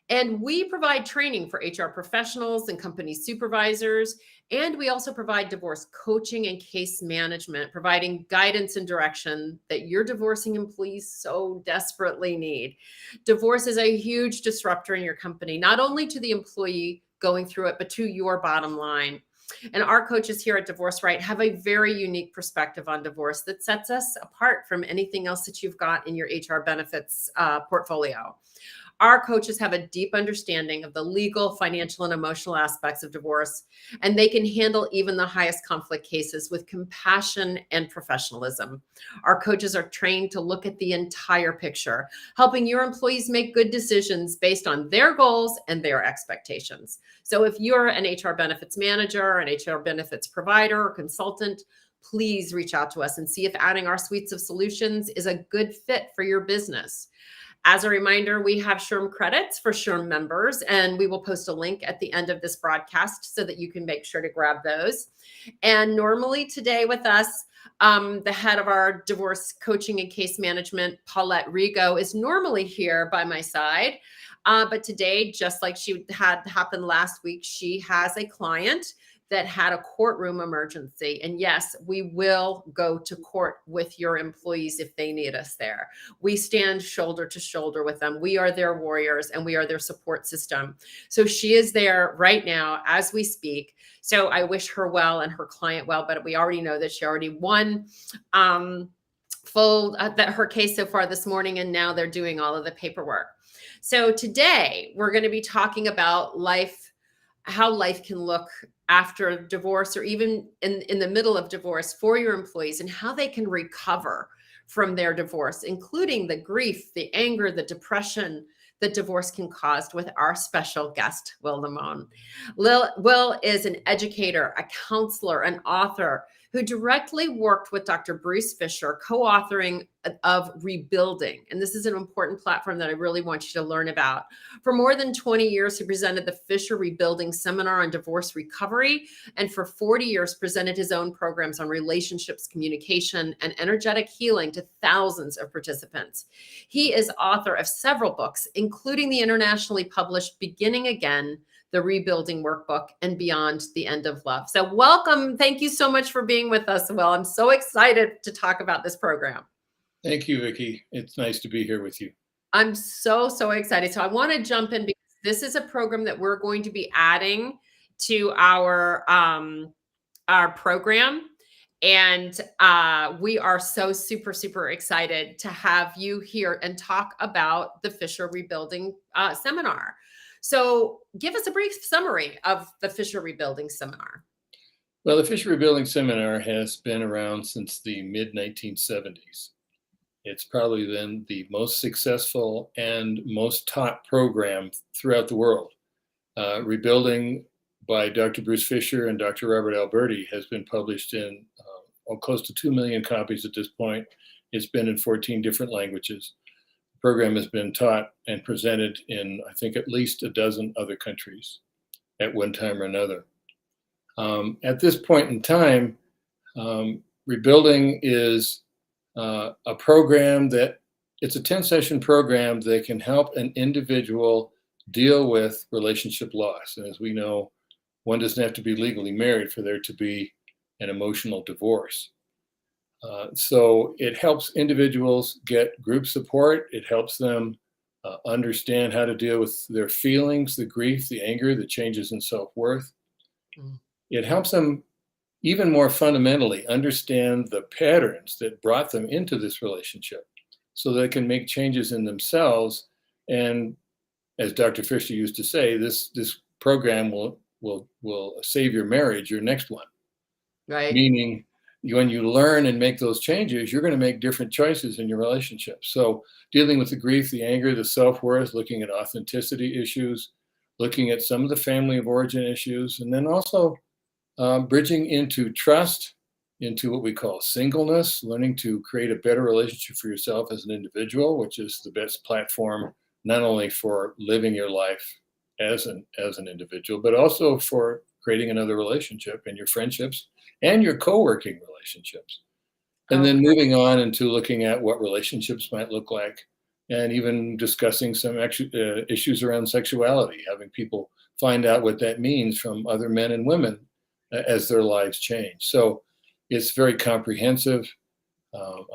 And we provide training for HR professionals and company supervisors. And we also provide divorce coaching and case management, providing guidance and direction that your divorcing employees so desperately need. Divorce is a huge disruptor in your company, not only to the employee going through it, but to your bottom line. And our coaches here at Divorce Right have a very unique perspective on divorce that sets us apart from anything else that you've got in your HR benefits portfolio. Our coaches have a deep understanding of the legal, financial, and emotional aspects of divorce, and they can handle even the highest conflict cases with compassion and professionalism. Our coaches are trained to look at the entire picture, helping your employees make good decisions based on their goals and their expectations. So if you're an HR benefits manager, an HR benefits provider, or consultant, please reach out to us and see if adding our suites of solutions is a good fit for your business. As a reminder, we have SHRM credits for SHRM members, and we will post a link at the end of this broadcast so that you can make sure to grab those. And normally today with us, the head of our divorce coaching and case management, Paulette Rigo, is normally here by my side. But today, just like she had happened last week, she has a client that had a courtroom emergency. And yes, we will go to court with your employees if they need us there. We stand shoulder to shoulder with them. We are their warriors and we are their support system. So she is there right now as we speak. So I wish her well and her client well, but we already know that she already won her case so far this morning, and now they're doing all of the paperwork. So today we're going to be talking about life, how life can look after divorce or even in the middle of divorce for your employees, and how they can recover from their divorce, including the grief, the anger, the depression that divorce can cause, with our special guest, Will Limon. Will is an educator, a counselor, an author who directly worked with Dr. Bruce Fisher, co-authoring of Rebuilding. And this is an important platform that I really want you to learn about. For more than 20 years, he presented the Fisher Rebuilding Seminar on Divorce Recovery. And for 40 years, presented his own programs on relationships, communication, and energetic healing to thousands of participants. He is author of several books, including the internationally published Beginning Again, the Rebuilding Workbook, and Beyond the End of Love. So welcome. Thank you so much for being with us, Will. I'm so excited to talk about this program. Thank you, Vicki. It's nice to be here with you. I'm so excited. So I want to jump in because this is a program that we're going to be adding to our program. And we are so super excited to have you here and talk about the Fisher Rebuilding Seminar. So give us a brief summary of the Fisher Rebuilding Seminar. Well, the Fisher Rebuilding Seminar has been around since the mid-1970s. It's probably been the most successful and most taught program throughout the world. Rebuilding by Dr. Bruce Fisher and Dr. Robert Alberti has been published in close to 2 million copies at this point. It's been in 14 different languages. The program has been taught and presented in, I think, at least a dozen other countries at one time or another. At this point in time, Rebuilding is a program it's a 10-session program that can help an individual deal with relationship loss. And as we know, one doesn't have to be legally married for there to be an emotional divorce. So it helps individuals get group support. It helps them understand how to deal with their feelings, the grief, the anger, the changes in self-worth. It helps them even more fundamentally understand the patterns that brought them into this relationship so they can make changes in themselves. And as Dr. Fisher used to say, this program will save your marriage, your next one. Right. Meaning when you learn and make those changes, you're going to make different choices in your relationship. So dealing with the grief, the anger, the self-worth, looking at authenticity issues, looking at some of the family of origin issues, and then also bridging into trust, into what we call singleness, learning to create a better relationship for yourself as an individual, which is the best platform, not only for living your life as an individual, but also for creating another relationship in your friendships and your co-working relationships. And then moving on into looking at what relationships might look like and even discussing some issues around sexuality, having people find out what that means from other men and women as their lives change. So it's very comprehensive.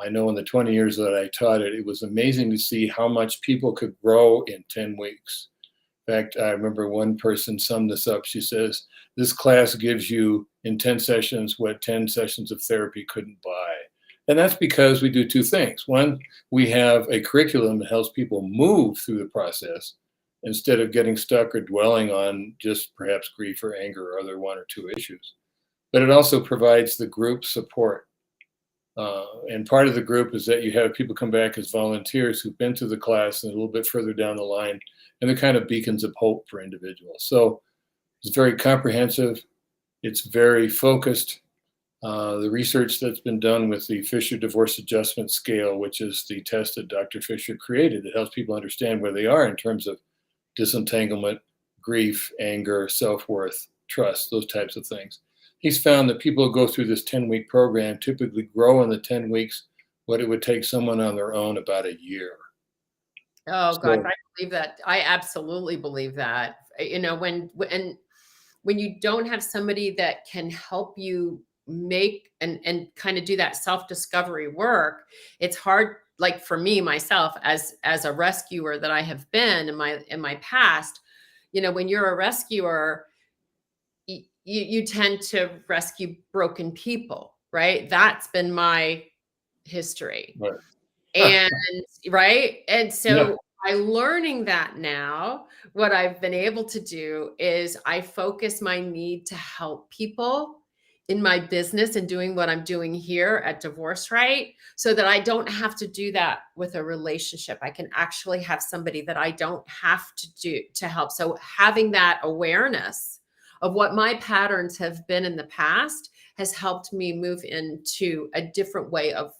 I know in the 20 years that I taught it, it was amazing to see how much people could grow in 10 weeks. In fact, I remember one person summed this up. She says, this class gives you in 10 sessions what 10 sessions of therapy couldn't buy. And that's because we do two things. One, we have a curriculum that helps people move through the process instead of getting stuck or dwelling on just perhaps grief or anger or other one or two issues. But it also provides the group support. And part of the group is that you have people come back as volunteers who've been through the class and a little bit further down the line, and they're kind of beacons of hope for individuals. So it's very comprehensive. It's very focused. The research that's been done with the Fisher Divorce Adjustment Scale, which is the test that Dr. Fisher created, that helps people understand where they are in terms of disentanglement, grief, anger, self-worth, trust, those types of things. He's found that people who go through this 10-week program typically grow in the 10 weeks what it would take someone on their own about a year. Oh gosh, I believe that. I absolutely believe that. You know, when you don't have somebody that can help you make and kind of do that self-discovery work, it's hard. Like for me, myself, as a rescuer that I have been in my past, you know, when you're a rescuer, you tend to rescue broken people, right? That's been my history. Right. And right. And so Yeah. by learning that now, what I've been able to do is I focus my need to help people in my business and doing what I'm doing here at Divorce Right, so that I don't have to do that with a relationship. I can actually have somebody that I don't have to do to help. So having that awareness of what my patterns have been in the past has helped me move into a different way of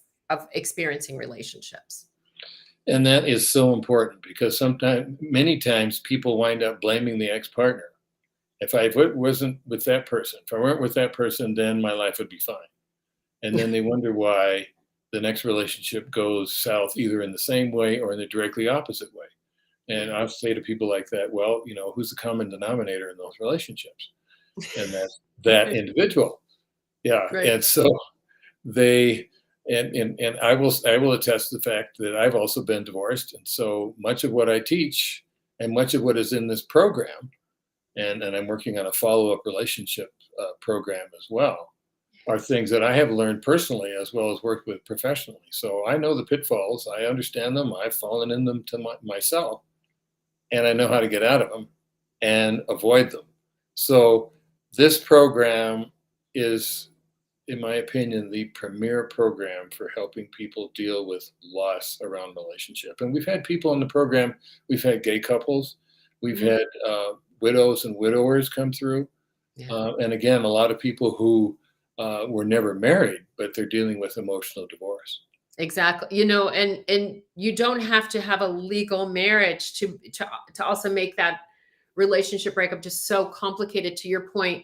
experiencing relationships. And that is so important because many times people wind up blaming the ex-partner. If I wasn't with that person, if I weren't with that person, then my life would be fine. And then they wonder why the next relationship goes south, either in the same way or in the directly opposite way. And I'll say to people like that, well, you know, who's the common denominator in those relationships? And that's that individual. Yeah. Right. And so they, and I will attest to the fact that I've also been divorced. And so much of what I teach and much of what is in this program, and I'm working on a follow-up relationship program as well, are things that I have learned personally as well as worked with professionally. So I know the pitfalls. I understand them. I've fallen in them to myself, and I know how to get out of them and avoid them. So this program is, in my opinion, the premier program for helping people deal with loss around relationship. And we've had people in the program, we've had gay couples, we've had widows and widowers come through. Yeah. And again, a lot of people who were never married, but they're dealing with emotional divorce. Exactly. You know, and you don't have to have a legal marriage to also make that relationship breakup just so complicated. To your point,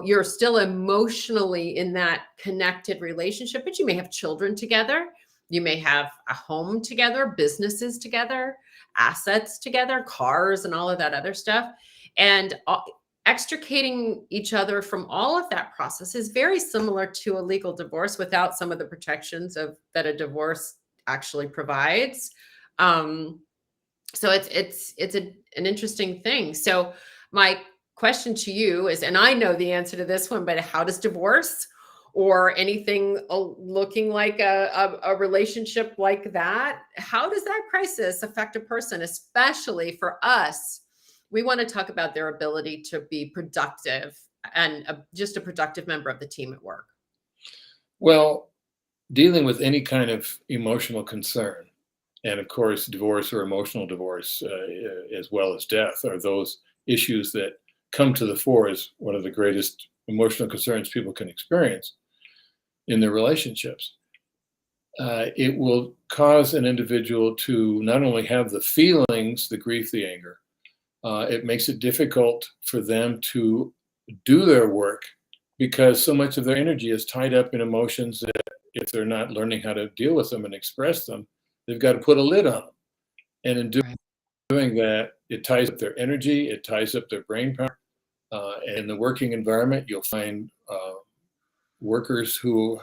you're still emotionally in that connected relationship, but you may have children together. You may have a home together, businesses together, assets together, cars, and all of that other stuff. And extricating each other from all of that process is very similar to a legal divorce without some of the protections that a divorce actually provides. So it's an interesting thing. So my question to you is, and I know the answer to this one, but how does divorce or anything looking like a relationship like that, how does that crisis affect a person, especially for us? We want to talk about their ability to be productive and just a productive member of the team at work. Well, dealing with any kind of emotional concern, and of course, divorce or emotional divorce, as well as death, are those issues that come to the fore as one of the greatest emotional concerns people can experience in their relationships. It will cause an individual to not only have the feelings, the grief, the anger, it makes it difficult for them to do their work because so much of their energy is tied up in emotions that if they're not learning how to deal with them and express them, they've got to put a lid on them. And in Right. doing that, it ties up their energy, it ties up their brain power. And in the working environment, you'll find workers who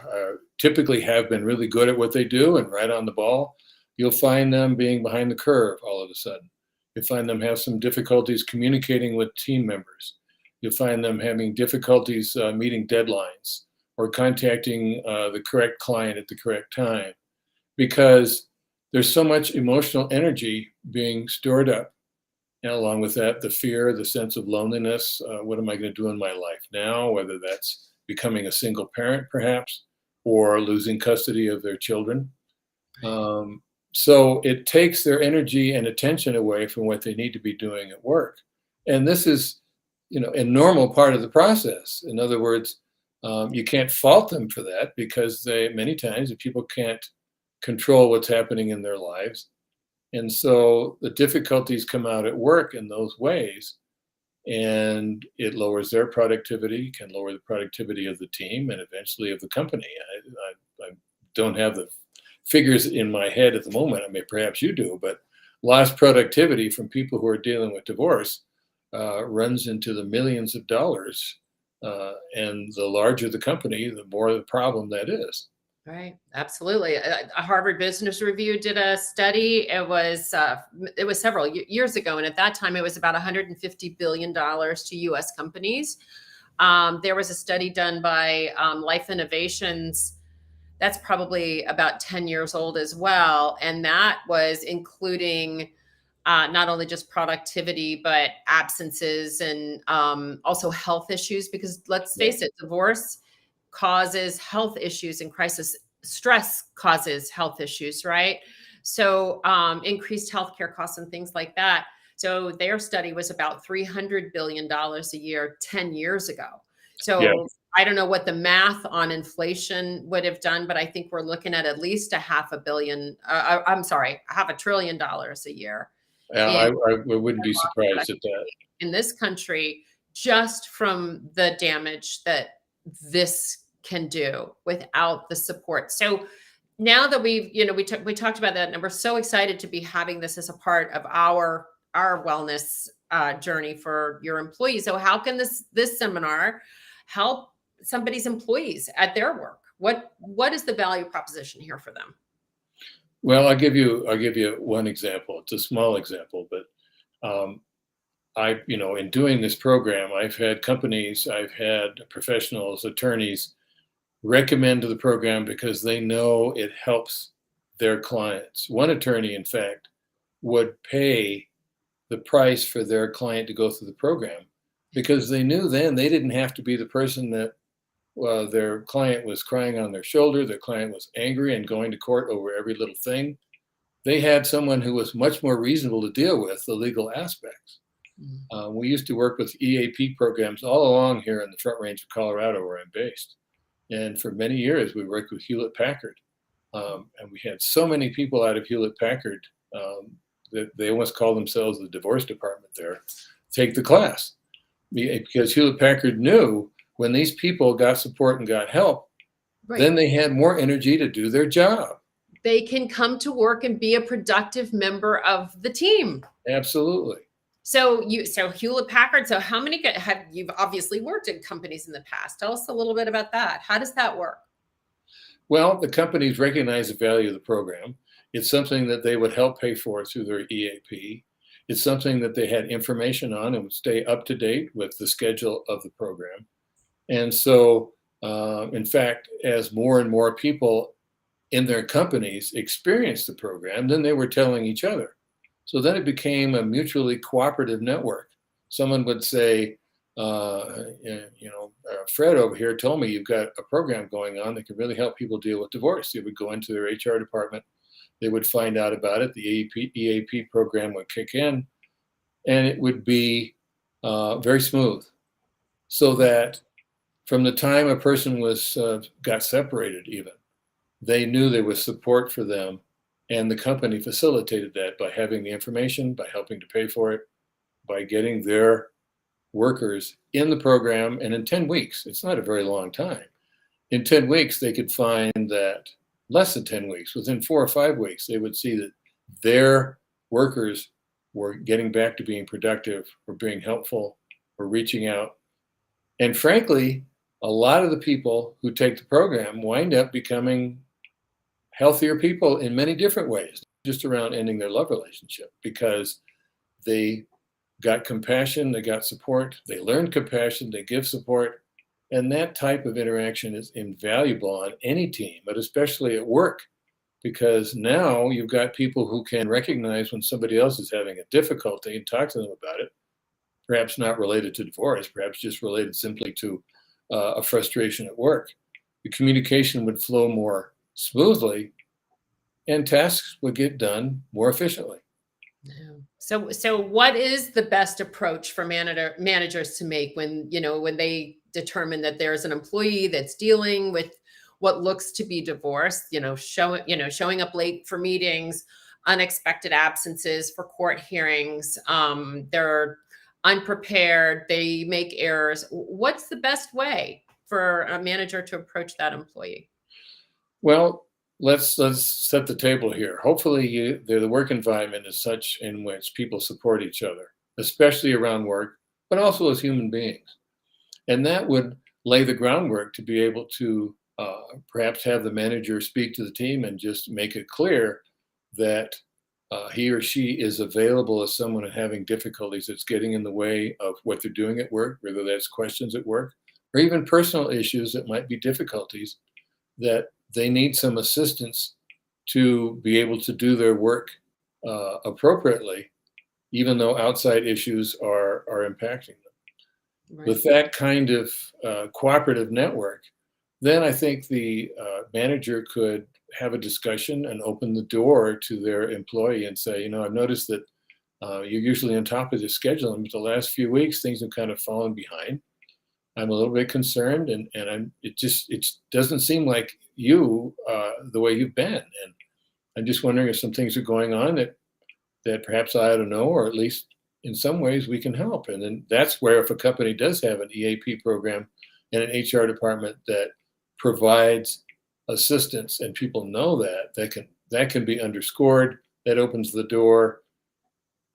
typically have been really good at what they do and right on the ball. You'll find them being behind the curve all of a sudden. You'll find them have some difficulties communicating with team members. You'll find them having difficulties meeting deadlines or contacting the correct client at the correct time because there's so much emotional energy being stored up. And along with that, the fear, the sense of loneliness. What am I going to do in my life now? Whether that's becoming a single parent, perhaps, or losing custody of their children. Um, so it takes their energy and attention away from what they need to be doing at work. And this is, a normal part of the process. In other words, you can't fault them for that because many times the people can't control what's happening in their lives. And so the difficulties come out at work in those ways, and it lowers their productivity, can lower the productivity of the team, and eventually of the company. I don't have the figures in my head at the moment. I mean, perhaps you do, but lost productivity from people who are dealing with divorce runs into the millions of dollars. And the larger the company, the more the problem that is. Right. Absolutely. A Harvard Business Review did a study. It was several years ago, and at that time, it was about $150 billion to U.S. companies. There was a study done by Life Innovations. That's probably about 10 years old as well, and that was including not only just productivity, but absences and also health issues. Because let's Yeah. face it, divorce causes health issues and crisis stress causes health issues, right? So increased healthcare costs and things like that. So their study was about $300 billion a year 10 years ago. Yeah. So I don't know what the math on inflation would have done, but I think we're looking at least a half a billion, I'm sorry, half $1 trillion a year in I wouldn't be surprised at that. in this country just from the damage that this can do without the support. So now that we talked about that, and we're so excited to be having this as a part of our wellness journey for your employees. So how can this seminar help somebody's employees at their work? What is the value proposition here for them? Well, I'll give you one example. It's a small example, but um, in doing this program, I've had companies, I've had professionals, attorneys recommend to the program because they know it helps their clients. One attorney, in fact, would pay the price for their client to go through the program because they knew then they didn't have to be the person that their client was crying on their shoulder, their client was angry and going to court over every little thing. They had someone who was much more reasonable to deal with the legal aspects. Mm. We used to work with EAP programs all along here in the Front Range of Colorado, where I'm based. And for many years, we worked with Hewlett Packard. And we had so many people out of Hewlett Packard that they almost call themselves the divorce department there, take the class. Because Hewlett Packard knew when these people got support and got help, Right. then they had more energy to do their job. They can come to work and be a productive member of the team. Absolutely. So Hewlett Packard. So how many you've obviously worked in companies in the past? Tell us a little bit about that. How does that work? Well, the companies recognize the value of the program. It's something that they would help pay for through their EAP. It's something that they had information on and would stay up to date with the schedule of the program. And so, in fact, as more and more people in their companies experienced the program, then they were telling each other. So then it became a mutually cooperative network. Someone would say, Fred over here told me you've got a program going on that can really help people deal with divorce. They would go into their HR department. They would find out about it. The EAP program would kick in, and it would be very smooth. So that from the time a person got separated, even they knew there was support for them, and the company facilitated that by having the information, by helping to pay for it, by getting their workers in the program. And in 10 weeks, it's not a very long time. In 10 weeks, they could find that less than 10 weeks, within 4 or 5 weeks, they would see that their workers were getting back to being productive, were being helpful, were reaching out. And frankly, a lot of the people who take the program wind up becoming healthier people in many different ways, just around ending their love relationship, because they got compassion, they got support, they learned compassion, they give support. And that type of interaction is invaluable on any team, but especially at work, because now you've got people who can recognize when somebody else is having a difficulty and talk to them about it, perhaps not related to divorce, perhaps just related simply to a frustration at work. The communication would flow more smoothly and tasks would get done more efficiently. Yeah. So what is the best approach for managers to make when, when they determine that there's an employee that's dealing with what looks to be divorce, showing up late for meetings, unexpected absences for court hearings, they're unprepared, they make errors. What's the best way for a manager to approach that employee? Well, let's set the table here. Hopefully, the work environment is such in which people support each other, especially around work, but also as human beings. And that would lay the groundwork to be able to perhaps have the manager speak to the team and just make it clear that he or she is available as someone having difficulties that's getting in the way of what they're doing at work, whether that's questions at work or even personal issues that might be difficulties, that they need some assistance to be able to do their work appropriately, even though outside issues are impacting them. Right. With that kind of cooperative network, then I think the manager could have a discussion and open the door to their employee and say, I've noticed that you're usually on top of the schedule, and the last few weeks things have kind of fallen behind. I'm a little bit concerned, and it doesn't seem like you the way you've been, and I'm just wondering if some things are going on that perhaps I ought to know, or at least in some ways we can help. And then that's where, if a company does have an EAP program and an HR department that provides assistance, and people know that can be underscored, that opens the door,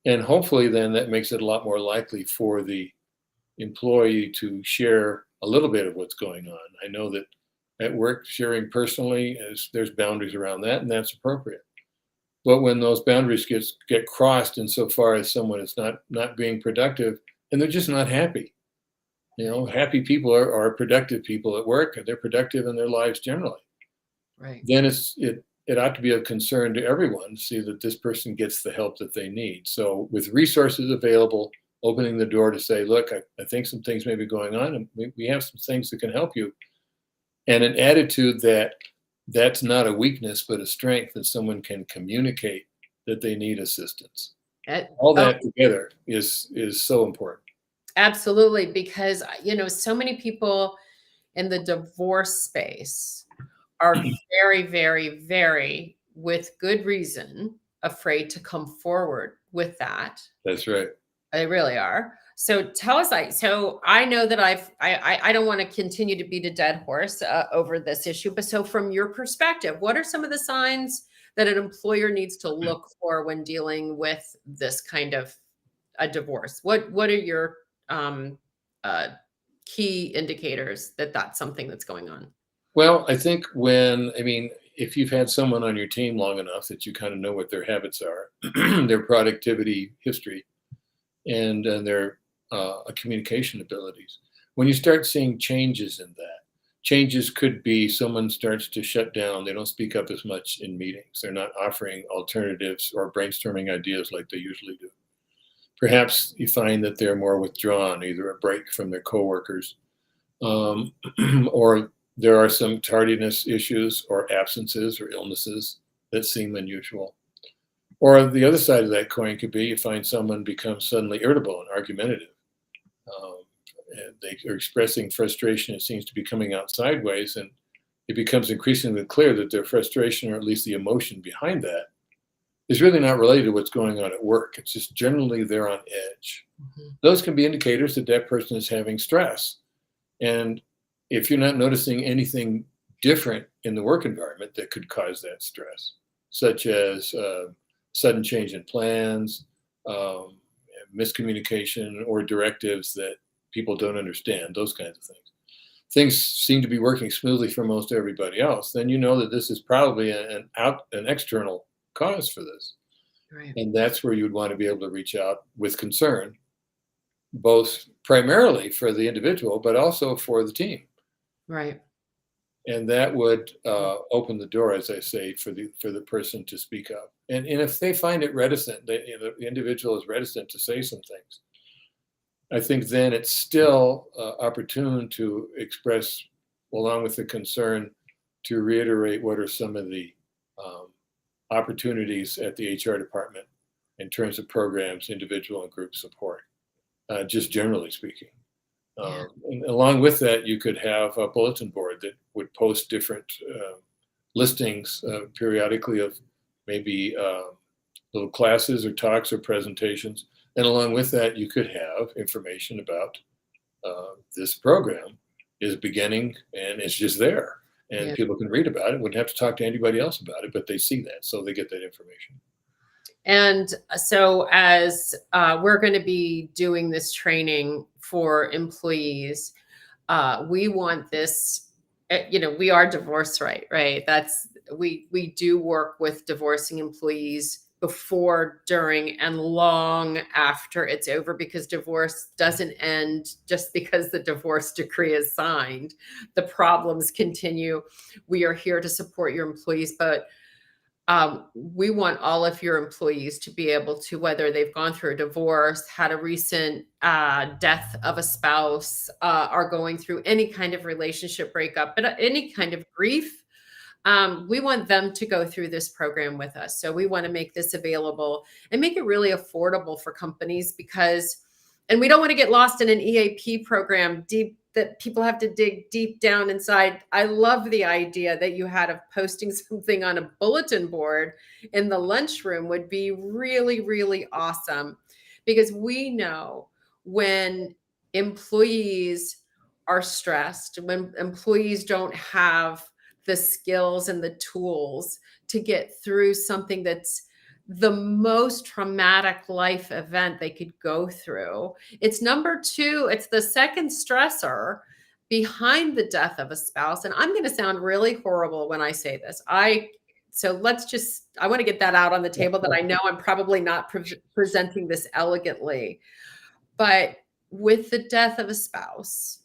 and hopefully then that makes it a lot more likely for the employee to share a little bit of what's going on. I know that at work, sharing personally, there's boundaries around that, and that's appropriate. But when those boundaries get crossed insofar as someone is not being productive and they're just not happy, happy people are productive people at work, and they're productive in their lives generally. Right. Then it ought to be of concern to everyone to see that this person gets the help that they need. So with resources available, opening the door to say, look, I think some things may be going on, and we have some things that can help you. And an attitude that's not a weakness, but a strength, that someone can communicate that they need assistance. All that together is so important. Absolutely, because so many people in the divorce space are very, very, very, with good reason, afraid to come forward with that. That's right. They really are. So tell us, so I know that I don't want to continue to beat a dead horse over this issue, but so from your perspective, what are some of the signs that an employer needs to look for when dealing with this kind of a divorce? What are your key indicators that that's something that's going on? Well, I think if you've had someone on your team long enough that you kind of know what their habits are, their productivity history, and their communication abilities, when you start seeing changes in that, changes could be someone starts to shut down. They don't speak up as much in meetings. They're not offering alternatives or brainstorming ideas like they usually do. Perhaps you find that they're more withdrawn, either a break from their coworkers, or there are some tardiness issues or absences or illnesses that seem unusual. Or the other side of that coin could be you find someone becomes suddenly irritable and argumentative. And they are expressing frustration. It seems to be coming out sideways, and it becomes increasingly clear that their frustration, or at least the emotion behind that, is really not related to what's going on at work. It's just generally they're on edge. Mm-hmm. Those can be indicators that that person is having stress. And if you're not noticing anything different in the work environment that could cause that stress, such as sudden change in plans, um, miscommunication, or directives that people don't understand, those kinds of things. Things seem to be working smoothly for most everybody else, then you know that this is probably an external cause for this. Right. And that's where you would want to be able to reach out with concern, both primarily for the individual, but also for the team. Right. And that would open the door, as I say, for the person to speak up. And if they find it reticent, the individual is reticent to say some things, I think then it's still opportune to express, along with the concern, to reiterate what are some of the opportunities at the HR department in terms of programs, individual and group support, just generally speaking. Yeah. And along with that, you could have a bulletin board that would post different listings periodically of maybe little classes or talks or presentations. And along with that, you could have information about this program is beginning and it's just there. And Yeah. people can read about it, wouldn't have to talk to anybody else about it, but they see that, so they get that information. And so, as we're going to be doing this training for employees, we want this. We are Divorce Right, right? We do work with divorcing employees before, during, and long after it's over, because divorce doesn't end just because the divorce decree is signed. The problems continue. We are here to support your employees, but we want all of your employees to be able to, whether they've gone through a divorce, had a recent death of a spouse, are going through any kind of relationship breakup, but any kind of grief, we want them to go through this program with us. So we want to make this available and make it really affordable for companies, and we don't want to get lost in an EAP program that people have to dig deep down inside. I love the idea that you had of posting something on a bulletin board in the lunchroom would be really, really awesome, because we know when employees are stressed, when employees don't have the skills and the tools to get through something that's the most traumatic life event they could go through. It's number two, it's the second stressor behind the death of a spouse. And I'm going to sound really horrible when I say this. I want to get that out on the table, that I know I'm probably not presenting this elegantly. But with the death of a spouse,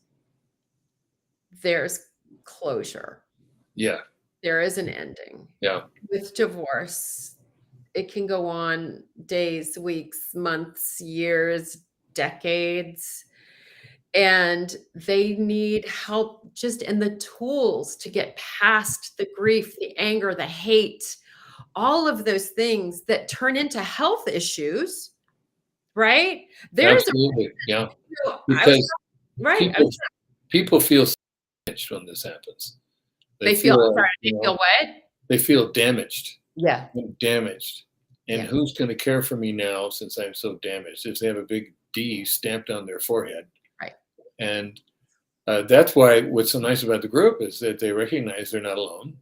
there's closure. Yeah. There is an ending. Yeah. With divorce, it can go on days, weeks, months, years, decades. And they need help just in the tools to get past the grief, the anger, the hate, all of those things that turn into health issues, right? Absolutely. Yeah. Because people feel damaged when this happens. They feel what? They feel damaged. Yeah. Damaged. And Yeah. who's going to care for me now since I'm so damaged? If they have a big D stamped on their forehead. Right. And that's why what's so nice about the group is that they recognize they're not alone.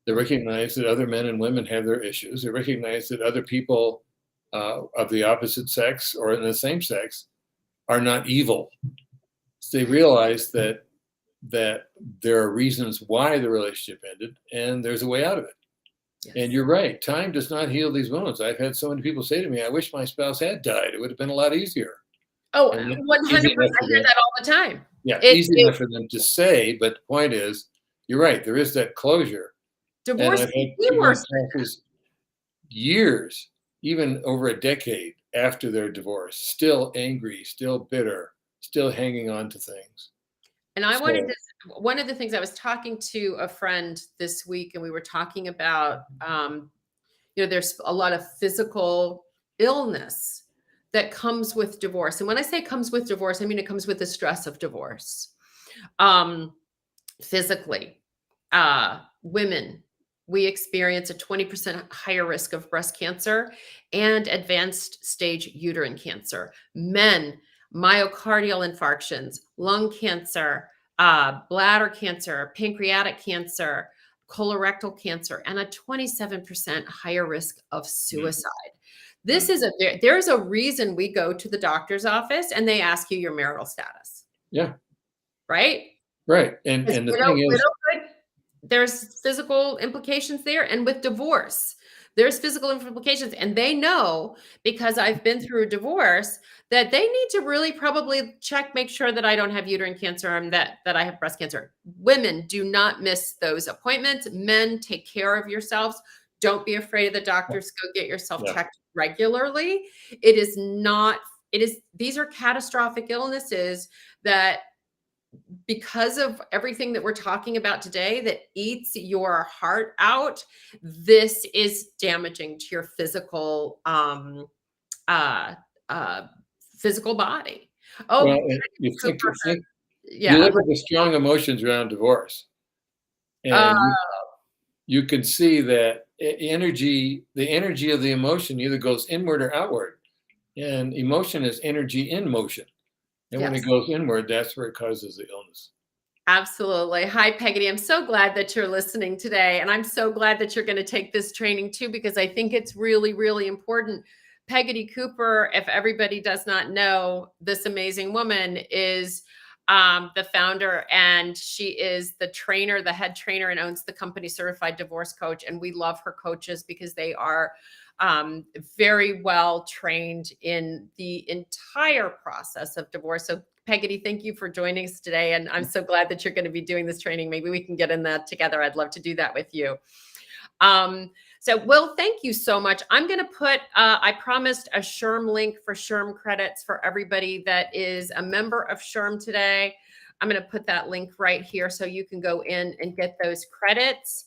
They recognize that other men and women have their issues. They recognize that other people of the opposite sex or in the same sex are not evil. So they realize that there are reasons why the relationship ended, and there's a way out of it. Yes. And you're right. Time does not heal these wounds. I've had so many people say to me, I wish my spouse had died. It would have been a lot easier. Oh, 100%. I hear that all the time. Yeah, easy enough for them to say, but the point is, you're right. There is that closure. Divorce is years, even over a decade after their divorce, still angry, still bitter, still hanging on to things. And one of the things, I was talking to a friend this week, and we were talking about, there's a lot of physical illness that comes with divorce. And when I say comes with divorce, I mean, it comes with the stress of divorce. Physically, women, we experience a 20% higher risk of breast cancer and advanced stage uterine cancer. Men, myocardial infarctions, lung cancer, bladder cancer, pancreatic cancer, colorectal cancer, and a 27% higher risk of suicide. This is there's a reason we go to the doctor's office and they ask you your marital status, Yeah. right? Right. And Because the thing is, widowhood, there's physical implications there. And with divorce, there's physical implications. And they know, because I've been through a divorce, that they need to really probably check, make sure that I don't have uterine cancer and that I have breast cancer. Women, do not miss those appointments. Men, take care of yourselves. Don't be afraid of the doctors. Go get yourself Yeah. checked regularly. It is not, these are catastrophic illnesses that, because of everything that we're talking about today that eats your heart out, this is damaging to your physical physical body. Oh, well, you Cooper, you yeah. look at the strong emotions around divorce, Uh, and you can see that the energy of the emotion either goes inward or outward, and emotion is energy in motion. And when yes. it goes inward, that's where it causes the illness. Absolutely. Hi, Peggy. I'm so glad that you're listening today. And I'm so glad that you're going to take this training too, because I think it's really, really important. Peggy Cooper, if everybody does not know, this amazing woman is the founder, and she is the trainer, the head trainer, and owns the company Certified Divorce Coach. And we love her coaches because they are very well trained in the entire process of divorce. So Peggy, thank you for joining us today. And I'm so glad that you're going to be doing this training. Maybe we can get in that together. I'd love to do that with you. So Will, thank you so much. I'm going to put, I promised a SHRM link for SHRM credits for everybody that is a member of SHRM today. I'm going to put that link right here so you can go in and get those credits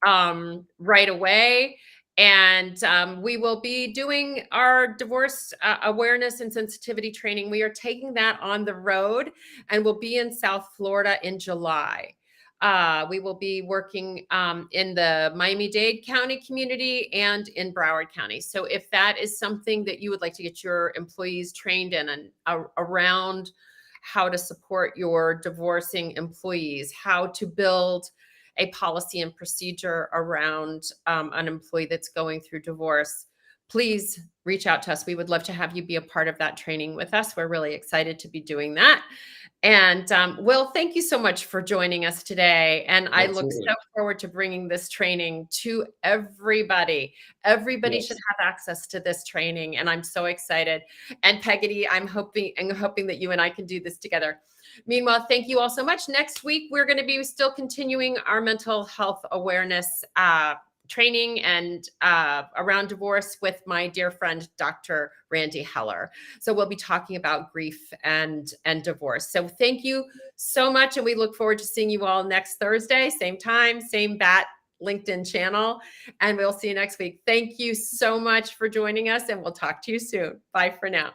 right away. And we will be doing our divorce awareness and sensitivity training. We are taking that on the road, and we'll be in South Florida in July. We will be working in the Miami-Dade County community and in Broward County. So if that is something that you would like to get your employees trained in and around how to support your divorcing employees, how to build a policy and procedure around an employee that's going through divorce, please reach out to us. We would love to have you be a part of that training with us. We're really excited to be doing that. And Will, thank you so much for joining us today. And I look so forward to bringing this training to everybody. Everybody should have access to this training. And I'm so excited. And Peggy, I'm hoping that you and I can do this together. Meanwhile, thank you all so much. Next week, we're going to be still continuing our mental health awareness training and around divorce with my dear friend, Dr. Randy Heller. So we'll be talking about grief and divorce. So thank you so much. And we look forward to seeing you all next Thursday, same time, same bat LinkedIn channel. And we'll see you next week. Thank you so much for joining us, and we'll talk to you soon. Bye for now.